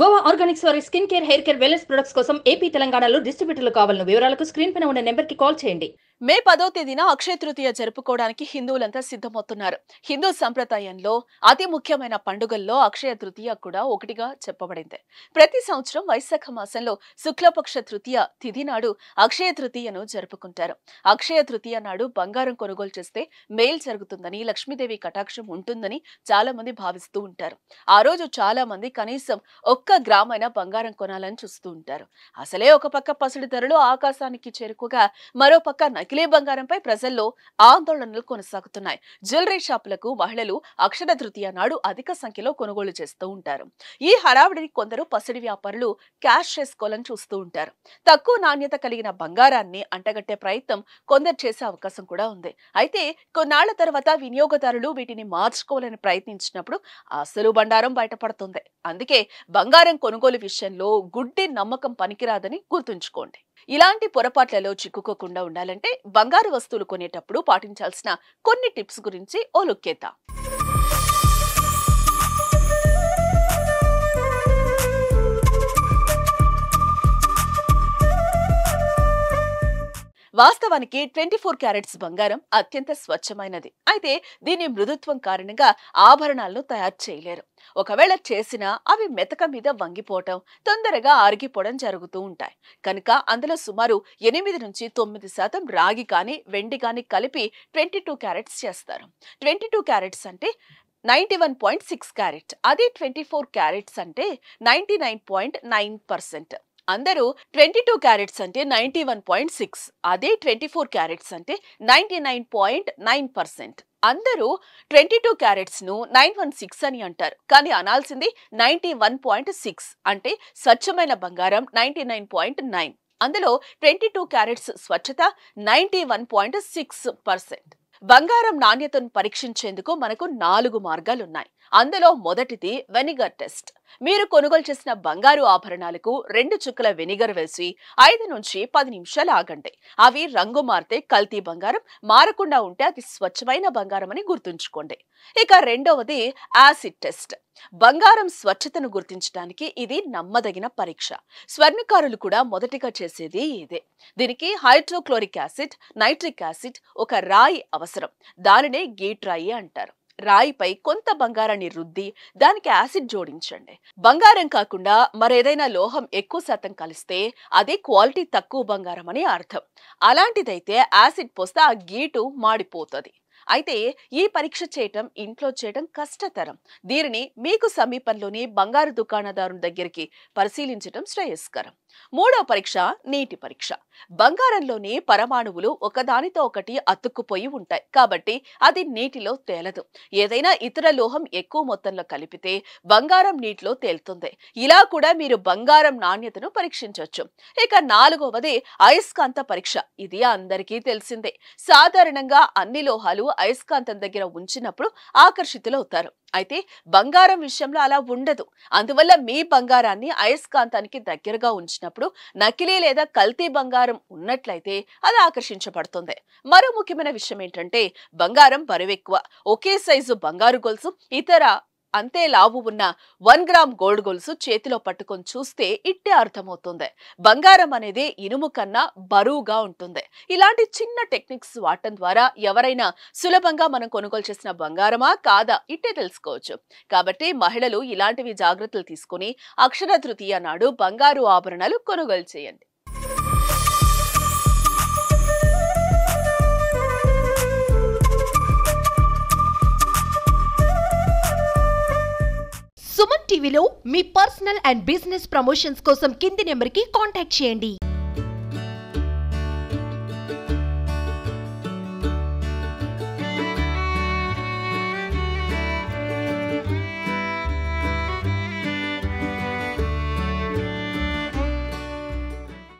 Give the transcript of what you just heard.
Goa Organics వారి skin care, hair care, wellness products కోసం AP, తెలంగాణలో డిస్ట్రిబ్యూటర్లు కావాలను వివరాలకు స్క్రీన్ పైన ఉన్న నెంబర్కి కాల్ చేయండి. మే 10వ తేదీన అక్షయ తృతీయ జరుపుకోవడానికి హిందువులంతా సిద్ధమవుతున్నారు. హిందూ సంప్రదాయంలో అతి ముఖ్యమైన పండుగల్లో అక్షయ తృతీయ కూడా ఒకటిగా చెప్పబడింది. ప్రతి సంవత్సరం వైశాఖ మాసంలో శుక్లపక్ష తృతీయ తిథి నాడు అక్షయ తృతీయను జరుపుకుంటారు. అక్షయ తృతీయ నాడు బంగారం కొనుగోలు చేస్తే మేలు జరుగుతుందని, లక్ష్మీదేవి కటాక్షం ఉంటుందని చాలా మంది భావిస్తూ ఉంటారు. ఆ రోజు చాలా మంది కనీసం 1 గ్రామైన బంగారం కొనాలని చూస్తూ ఉంటారు. అసలే ఒక పక్క పసిడి ధరలు ఆకాశానికి చేరుకోగా, మరో పక్క నకిలీ బంగారంపై ప్రజల్లో ఆందోళనలు కొనసాగుతున్నాయి. జ్యువెలరీ షాపులకు మహిళలు అక్షయ తృతీయ నాడు అధిక సంఖ్యలో కొనుగోలు చేస్తూ ఉంటారు. ఈ హడావిడిని కొందరు పసిడి వ్యాపారులు క్యాష్ చేసుకోవాలని చూస్తూ ఉంటారు. తక్కువ నాణ్యత కలిగిన బంగారాన్ని అంటగట్టే ప్రయత్నం కొందరు చేసే అవకాశం కూడా ఉంది. అయితే కొన్నాళ్ల తర్వాత వినియోగదారులు వీటిని మార్చుకోవాలని ప్రయత్నించినప్పుడు అసలు బండారం బయటపడుతుంది. అందుకే బంగారం కొనుగోలు విషయంలో గుడ్డి నమ్మకం పనికిరాదని గుర్తుంచుకోండి. ఇలాంటి పొరపాట్లలో చిక్కుకోకుండా ఉండాలంటే బంగారు వస్తువులు కొనేటప్పుడు పాటించాల్సిన కొన్ని టిప్స్ గురించి ఓ లుక్కేద్దాం. వాస్తవానికి 24 క్యారెట్స్ బంగారం అత్యంత స్వచ్ఛమైనది. అయితే దీని మృదుత్వం కారణంగా ఆభరణాలను తయారు చేయలేరు. ఒకవేళ చేసినా అవి మెతక మీద వంగిపోవటం, తొందరగా ఆరిగిపోవడం జరుగుతూ ఉంటాయి. కనుక అందులో సుమారు 8 నుంచి 9% రాగి కానీ వెండి కానీ కలిపి 22 క్యారెట్స్ చేస్తారు. 22 క్యారెట్స్ అంటే 91.6 క్యారెట్. అది 24 క్యారెట్స్ అంటే 99.9%. అందరూ 22 క్యారెట్స్ అంటే 91.6, అదే 24 క్యారెట్స్ అంటే 99.9%. అందరూ 22 క్యారెట్స్ ను 916 అని అంటారు, కానీ అనాల్సింది 91.6 అంటే స్వచ్ఛమైన బంగారం 99.9. అందులో 22 క్యారెట్స్ స్వచ్ఛత 91.6%. బంగారం నాణ్యతను పరీక్షించేందుకు మనకు 4 మార్గాలున్నాయి. అందులో మొదటిది వెనిగర్ టెస్ట్. మీరు కొనుగోలు చేసిన బంగారు ఆభరణాలకు 2 చుక్కల వెనిగర్ వేసి 5 నుంచి 10 నిమిషాలు ఆగండి. అవి రంగు మారితే కల్తీ బంగారం, మారకుండా ఉంటే అది స్వచ్ఛమైన బంగారం అని గుర్తుంచుకోండి. ఇక రెండవది యాసిడ్ టెస్ట్. బంగారం స్వచ్ఛతను గుర్తించడానికి ఇది నమ్మదగిన పరీక్ష. స్వర్ణకారులు కూడా మొదటిగా చేసేది ఇదే. దీనికి హైడ్రోక్లోరిక్ యాసిడ్, నైట్రిక్ యాసిడ్, ఒక రాయి అవసరం. దానినే గీట్ రాయి అంటారు. రాయిపై కొంత బంగారాన్ని రుద్ది దానికి యాసిడ్ జోడించండి. బంగారం కాకుండా మరేదైనా లోహం ఎక్కువ శాతం కలిస్తే అది క్వాలిటీ తక్కువ బంగారం అని అర్థం. అలాంటిదైతే యాసిడ్ పోస్తే ఆ గీటు మాడిపోతుంది. అయితే ఈ పరీక్ష చేయటం ఇంట్లో చేయటం కష్టతరం. దీనిని మీకు సమీపంలోని బంగారు దుకాణదారు దగ్గరికి పరిశీలించటం శ్రేయస్కరం. మూడవ పరీక్ష నీటి పరీక్ష. బంగారంలోని పరమాణువులు ఒకదానితో ఒకటి అతుక్కుపోయి ఉంటాయి కాబట్టి అది నీటిలో తేలదు. ఏదైనా ఇతర లోహం ఎక్కువ మొత్తంలో కలిపితే బంగారం నీటిలో తేలుతుంది. ఇలా కూడా మీరు బంగారం నాణ్యతను పరీక్షించవచ్చు. ఇక నాలుగవది అయస్కాంత పరీక్ష. ఇది అందరికీ తెలిసిందే. సాధారణంగా అన్ని లోహాలు అయస్కాంతం దగ్గర ఉంచినప్పుడు ఆకర్షితులవుతారు. అయితే బంగారం విషయంలో అలా ఉండదు. అందువల్ల మీ బంగారాన్ని అయస్కాంతానికి దగ్గరగా ఉంచినప్పుడు నకిలీ లేదా కల్తీ బంగారం ఉన్నట్లయితే అది ఆకర్షించబడుతుంది. మరో ముఖ్యమైన విషయం ఏంటంటే బంగారం బరువెక్కువ. ఒకే సైజు బంగారు గొలుసు, ఇతర అంతే లావు ఉన్న 1 గ్రామ్ గోల్డ్ గొలుసు చేతిలో పట్టుకొని చూస్తే ఇట్టే అర్థమవుతుంది. బంగారం అనేది ఇనుము కన్నా బరువుగా ఉంటుంది. ఇలాంటి చిన్న టెక్నిక్స్ వాడటం ద్వారా ఎవరైనా సులభంగా మనం కొనుగోలు చేసిన బంగారమా కాదా ఇట్టే తెలుసుకోవచ్చు. కాబట్టి మహిళలు ఇలాంటివి జాగ్రత్తలు తీసుకుని అక్షయ తృతీయ నాడు బంగారు ఆభరణాలు కొనుగోలు చేయండి. సుమన్ టీవీలో మీ పర్సనల్ అండ్ బిజినెస్ ప్రమోషన్స్ కోసం కింది నెంబర్కి కాంటాక్ట్ చేయండి.